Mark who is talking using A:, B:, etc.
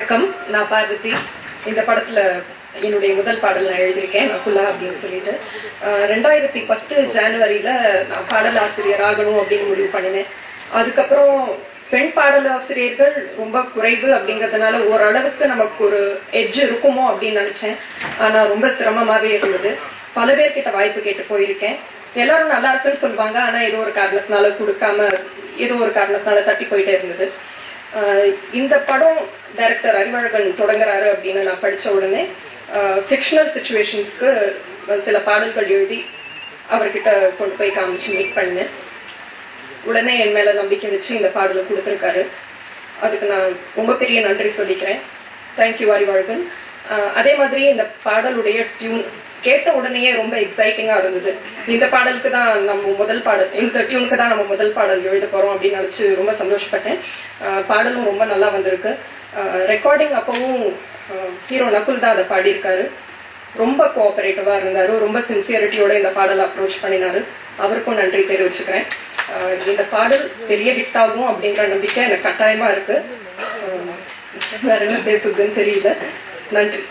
A: வணக்கம், நான் பார்வதி. இந்த படத்துல என்னுடைய முதல் பாடல் நான் எழுதியிருக்கேன், நகுலா அப்படின்னு சொல்லிட்டு. 2010 ஜனவரியில நான் பாடல் ஆசிரியர் ஆகணும் அப்படின்னு முடிவு பண்ணினேன். அதுக்கப்புறம் பெண் பாடல் ஆசிரியர்கள் ரொம்ப குறைவு அப்படிங்கிறதுனால ஓரளவுக்கு நமக்கு ஒரு எட்ஜ் இருக்குமோ அப்படின்னு நினைச்சேன். ஆனா ரொம்ப சிரமமாவே இருந்தது. பல பேர்கிட்ட வாய்ப்பு கேட்டு போயிருக்கேன். எல்லாரும் நல்லா இருக்குன்னு சொல்லுவாங்க, ஆனா ஏதோ ஒரு காரணத்தினால கொடுக்காம, ஏதோ ஒரு காரணத்தினால தட்டி போயிட்டே இருந்தது. இந்த படம் டைரக்டர் அறிவழகன் தொடங்குறாரு அப்படின்னு நான் படிச்ச உடனே ஃபிக்ஷனல் சிச்சுவேஷன்ஸ்க்கு சில பாடல்கள் எழுதி அவர்கிட்ட கொண்டு போய் காமிச்சு மீட் பண்ணேன். உடனே என் மேல நம்பிக்கை வச்சு இந்த பாடலை கொடுத்துருக்காரு. அதுக்கு நான் ரொம்ப பெரிய நன்றி சொல்லிக்கிறேன். தேங்க்யூ அறிவழகன். அதே மாதிரி இந்த பாடலுடைய டியூன் கேட்ட உடனேயே ரொம்ப எக்ஸைட்டிங்கா இருந்தது. இந்த பாடலுக்கு தான் நம்ம முதல் பாடல், இந்த டியூனுக்கு தான் நம்ம முதல் பாடல் எழுத போறோம் அப்படின்னு நினைச்சு ரொம்ப சந்தோஷப்பட்டேன். பாடலும் ரொம்ப நல்லா வந்திருக்கு. ரெக்கார்டிங் அப்பவும் ஹீரோ நகுல் தான் அதை பாடியிருக்காரு. ரொம்ப கோஆபரேட்டிவா இருந்தாரு, ரொம்ப சின்சியரிட்டியோட இந்த பாடலை அப்ரோச் பண்ணினாரு. அவருக்கும் நன்றி தெரிவிச்சுக்கிறேன். இந்த பாடல் பெரிய ஹிட் ஆகும் அப்படிங்கிற நம்பிக்கை எனக்கு கட்டாயமா இருக்கு. வேற என்ன பேசுறதுன்னு தெரியல. நன்றி.